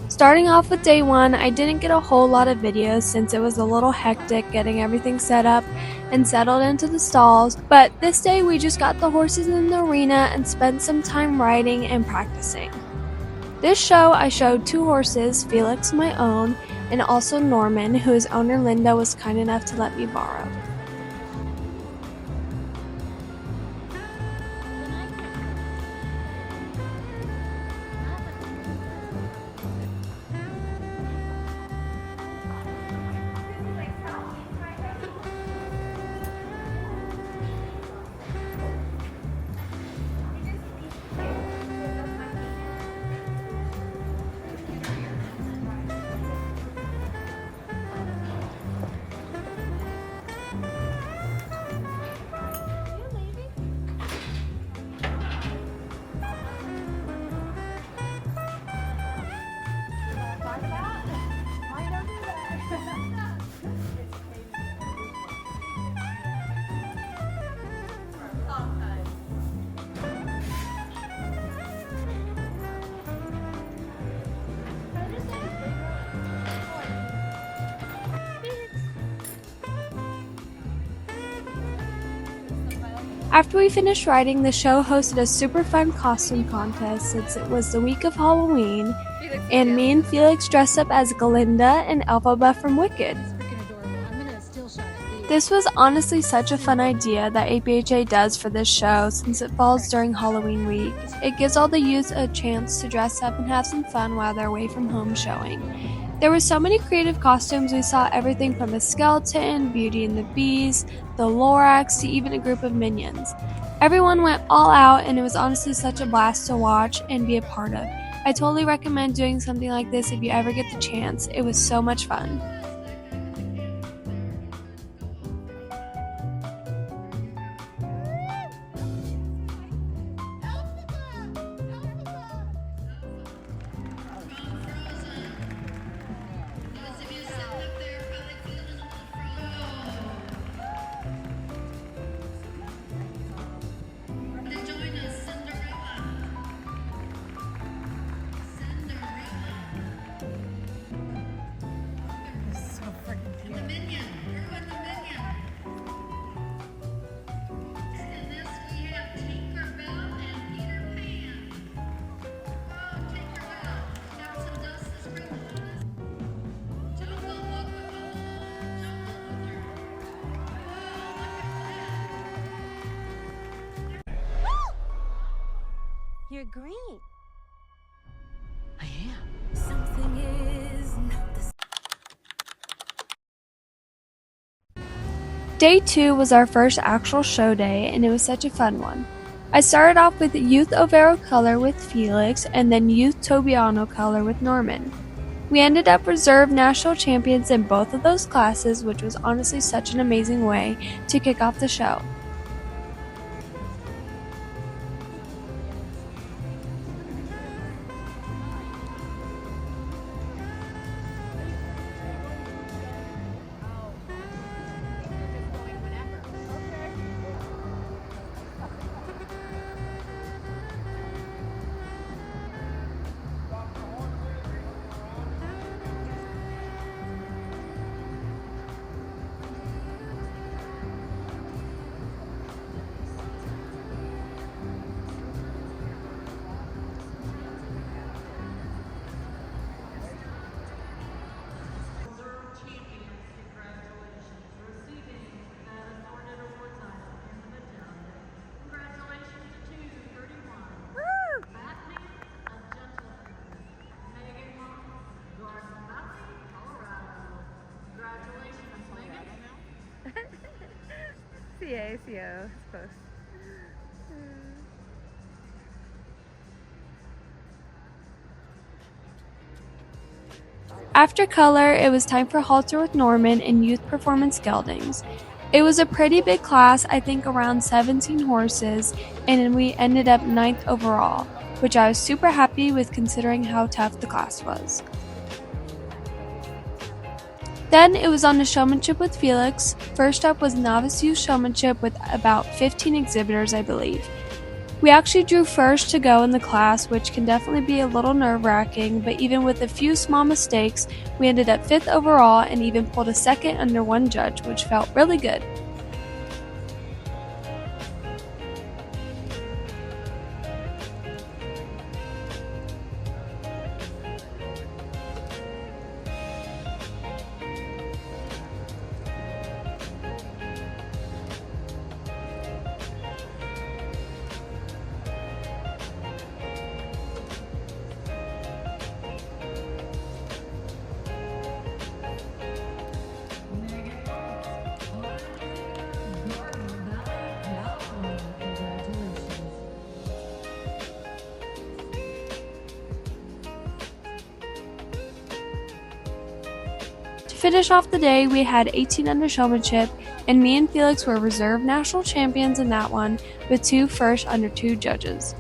Starting off with day one, I didn't get a whole lot of videos since it was a little hectic getting everything set up and settled into the stalls, but this day we just got the horses in the arena and spent some time riding and practicing. This show I showed 2 horses, Felix my own, and also Norman, who his owner Linda was kind enough to let me borrow. After we finished riding, the show hosted a super fun costume contest since it was the week of Halloween, and me and Felix dressed up as Glinda and Elphaba from Wicked. This was honestly such a fun idea that APHA does for this show since it falls during Halloween week. It gives all the youth a chance to dress up and have some fun while they're away from home showing. There were so many creative costumes. We saw everything from a skeleton, Beauty and the Beast, the Lorax, to even a group of minions. Everyone went all out, and it was honestly such a blast to watch and be a part of. I totally recommend doing something like this if you ever get the chance. It was so much fun. You're green. I am. Something is not the Day 2 was our first actual show day, and it was such a fun one. I started off with Youth Overo color with Felix, and then Youth Tobiano color with Norman. We ended up reserve national champions in both of those classes, which was honestly such an amazing way to kick off the show. ACO, close. After color, it was time for halter with Norman and youth performance geldings. It was a pretty big class, I think around 17 horses, and we ended up 9th overall, which I was super happy with considering how tough the class was. Then it was on to showmanship with Felix. First up was novice youth showmanship with about 15 exhibitors, I believe. We actually drew first to go in the class, which can definitely be a little nerve-wracking, but even with a few small mistakes, we ended up 5th overall and even pulled a second under one judge, which felt really good. To finish off the day, we had 18 under showmanship, and me and Felix were reserve national champions in that one, with 2 first under 2 judges.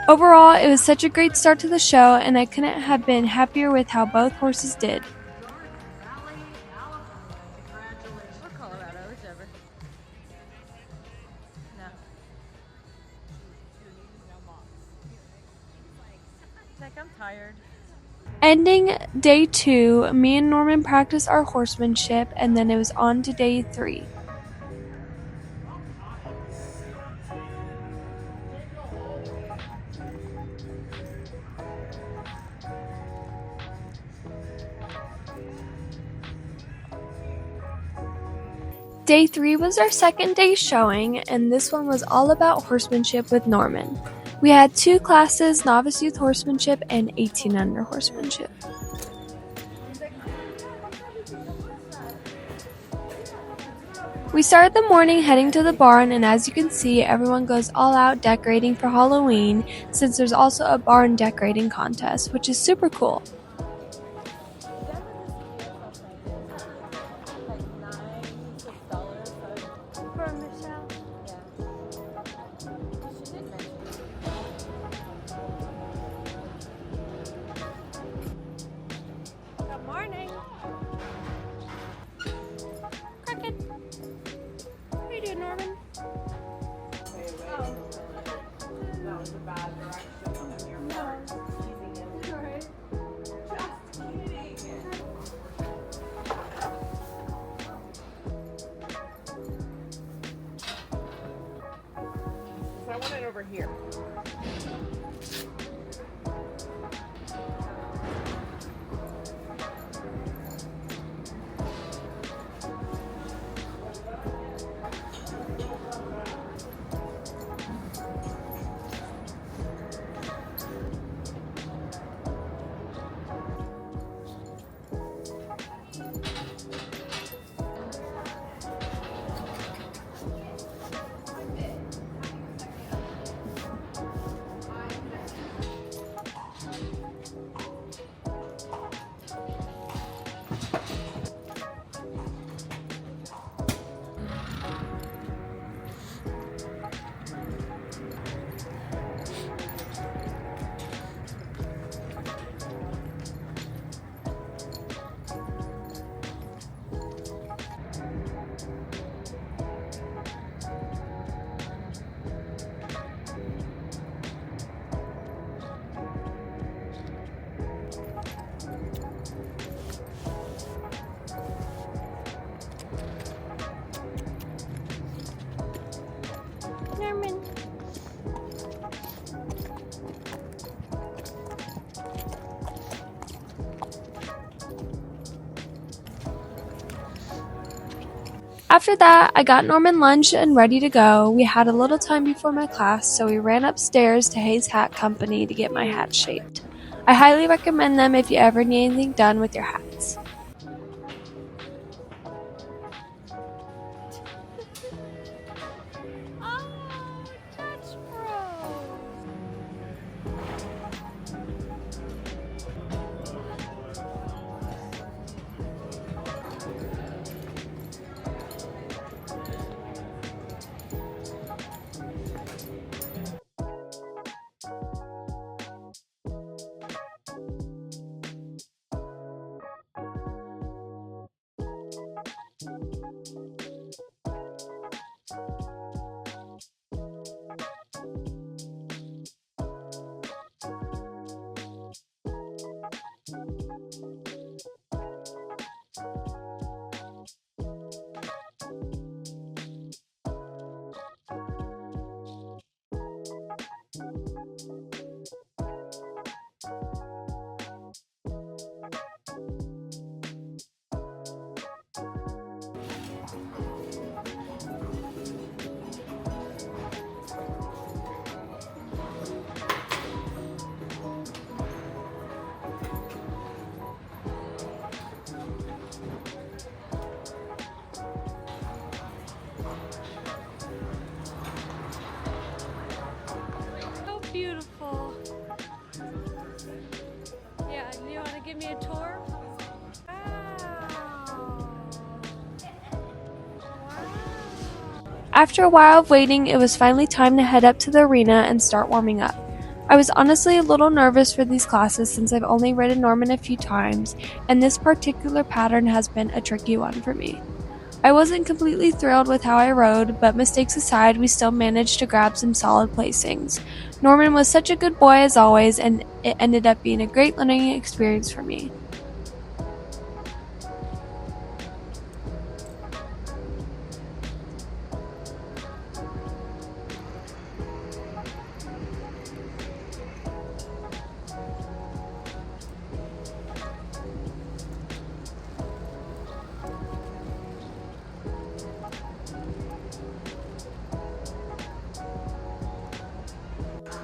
Overall, it was such a great start to the show, and I couldn't have been happier with how both horses did. Colorado, whichever. No. Like, I'm tired. Ending day 2, me and Norman practiced our horsemanship, and then it was on to day 3. Day 3 was our second day showing, and this one was all about horsemanship with Norman. We had 2 classes, novice youth horsemanship and 18 under horsemanship. We started the morning heading to the barn, and as you can see, everyone goes all out decorating for Halloween, since there's also a barn decorating contest, which is super cool. Good morning. Crooked. How are you doing, Norman? That was a bad direction on your part. Alright. Just kidding. So I want it over here. Norman. After that, I got Norman lunch and ready to go. We had a little time before my class, so we ran upstairs to Hayes Hat Company to get my hat shaped. I highly recommend them if you ever need anything done with your hats. Oh, Dutch Bros. So beautiful. Yeah, and you want to give me a tour? After a while of waiting, it was finally time to head up to the arena and start warming up. I was honestly a little nervous for these classes since I've only ridden Norman a few times, and this particular pattern has been a tricky one for me. I wasn't completely thrilled with how I rode, but mistakes aside, we still managed to grab some solid placings. Norman was such a good boy as always, and it ended up being a great learning experience for me.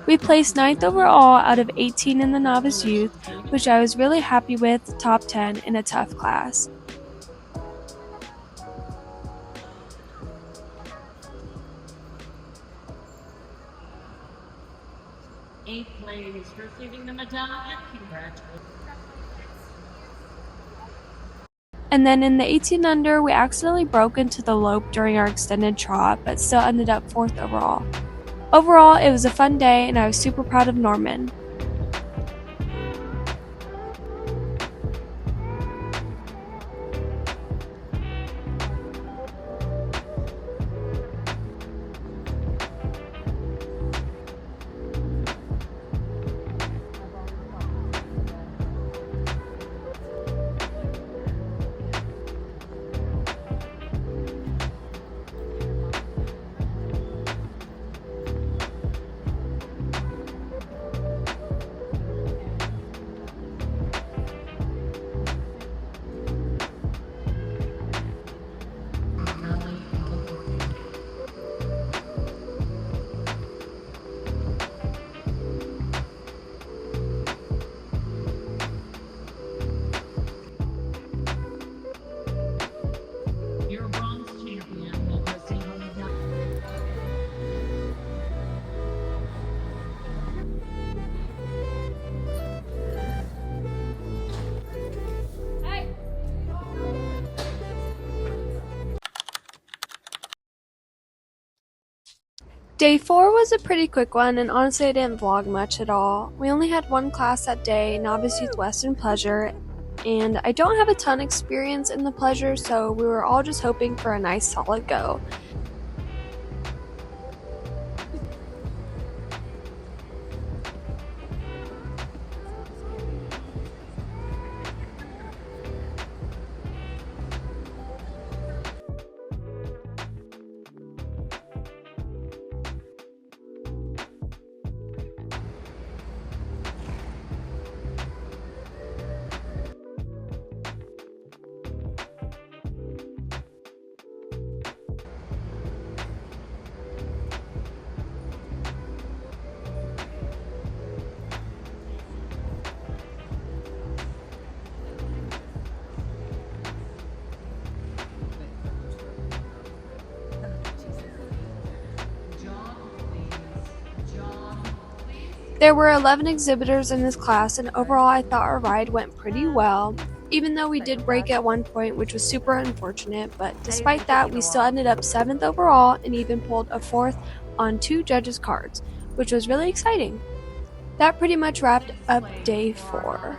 We placed 9th overall out of 18 in the novice youth, which I was really happy with, top 10 in a tough class. Eighth place, receiving the medallion. Congratulations. And then in the 18 under, we accidentally broke into the lope during our extended trot, but still ended up 4th overall. Overall, it was a fun day, and I was super proud of Norman. Your bronze champion will receive a medallion. Day 4 was a pretty quick one, and honestly I didn't vlog much at all. We only had one class that day, Novice Youth Western Pleasure, and I don't have a ton of experience in the pleasure, so we were all just hoping for a nice solid go. There were 11 exhibitors in this class, and overall I thought our ride went pretty well, even though we did break at one point, which was super unfortunate, but despite that, we still ended up 7th overall and even pulled a 4th on 2 judges' cards, which was really exciting. That pretty much wrapped up day 4.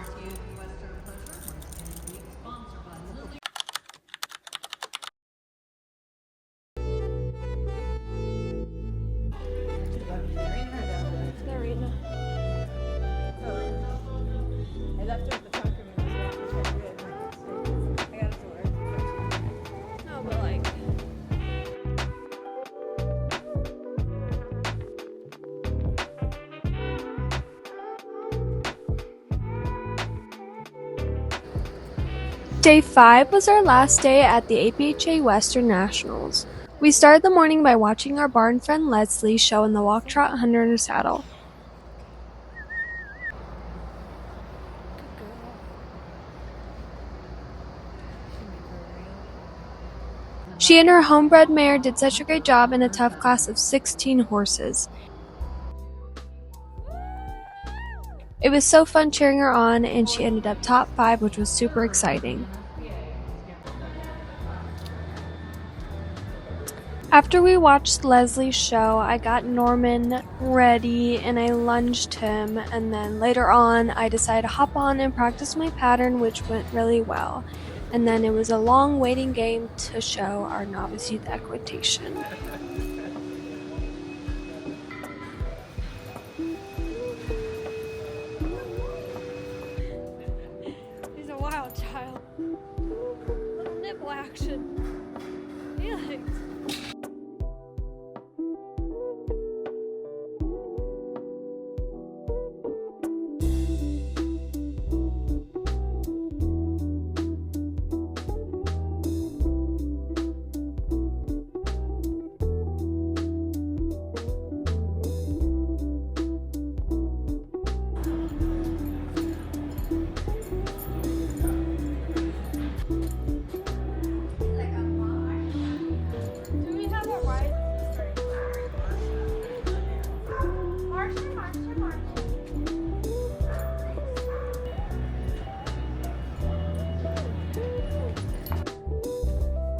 I left it at the trunk room and was walking to it. I got it to work. No, but like. Day 5 was our last day at the APHA Western Nationals. We started the morning by watching our barn friend Leslie show in the walk trot hunter in a saddle. She and her homebred mare did such a great job in a tough class of 16 horses. It was so fun cheering her on, and she ended up top 5, which was super exciting. After we watched Leslie's show, I got Norman ready and I lunged him, and then later on I decided to hop on and practice my pattern, which went really well. And then it was a long waiting game to show our novice youth equitation. He's a wild child. Little nipple action. Felix. Do we have a ride?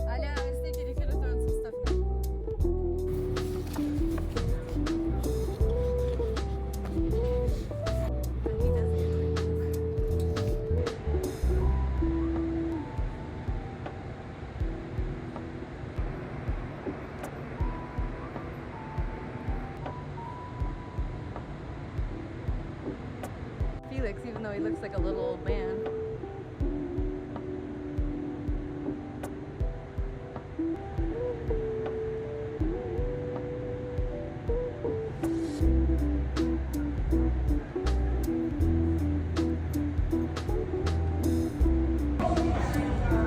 Alia, I was thinking you could have thrown some stuff in. Felix, even though he looks like a little old man.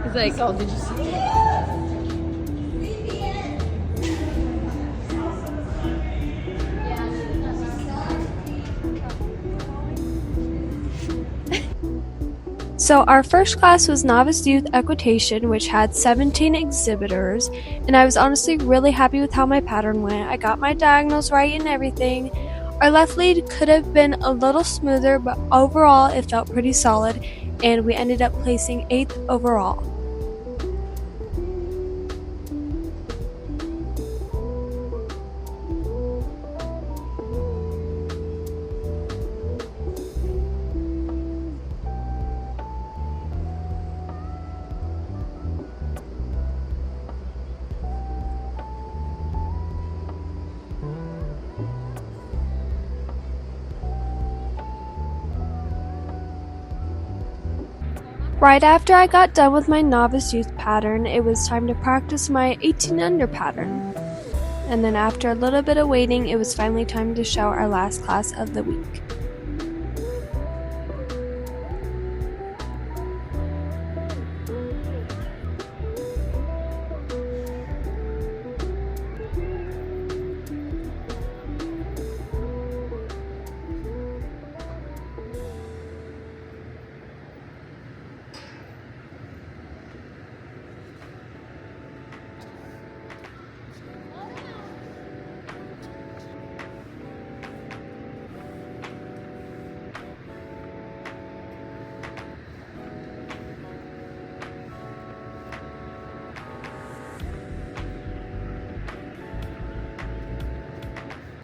He's like, oh, did you see? So our first class was Novice Youth Equitation, which had 17 exhibitors, and I was honestly really happy with how my pattern went. I got my diagonals right and everything. Our left lead could have been a little smoother, but overall it felt pretty solid, and we ended up placing 8th overall. Right after I got done with my novice youth pattern, it was time to practice my 18 under pattern. And then after a little bit of waiting, it was finally time to show our last class of the week.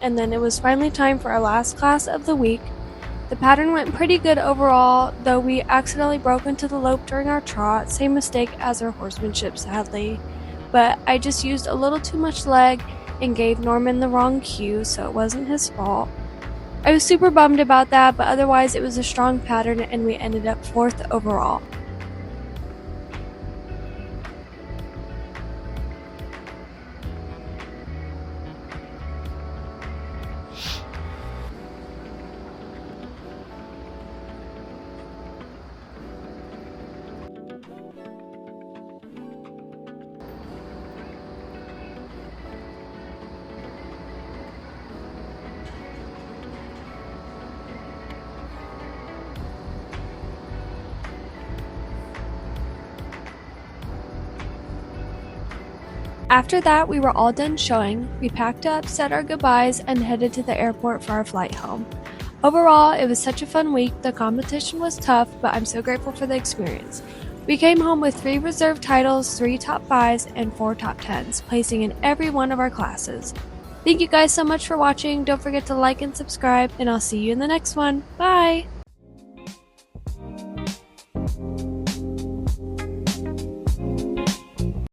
and then it was finally time for our last class of the week. The pattern went pretty good overall, though we accidentally broke into the lope during our trot, same mistake as our horsemanship sadly. But I just used a little too much leg and gave Norman the wrong cue, so it wasn't his fault. I was super bummed about that, but otherwise it was a strong pattern and we ended up 4th overall. After that, we were all done showing. We packed up, said our goodbyes, and headed to the airport for our flight home. Overall, it was such a fun week. The competition was tough, but I'm so grateful for the experience. We came home with 3 reserve titles, 3 top 5s, and 4 top 10s, placing in every one of our classes. Thank you guys so much for watching. Don't forget to like and subscribe, and I'll see you in the next one. Bye!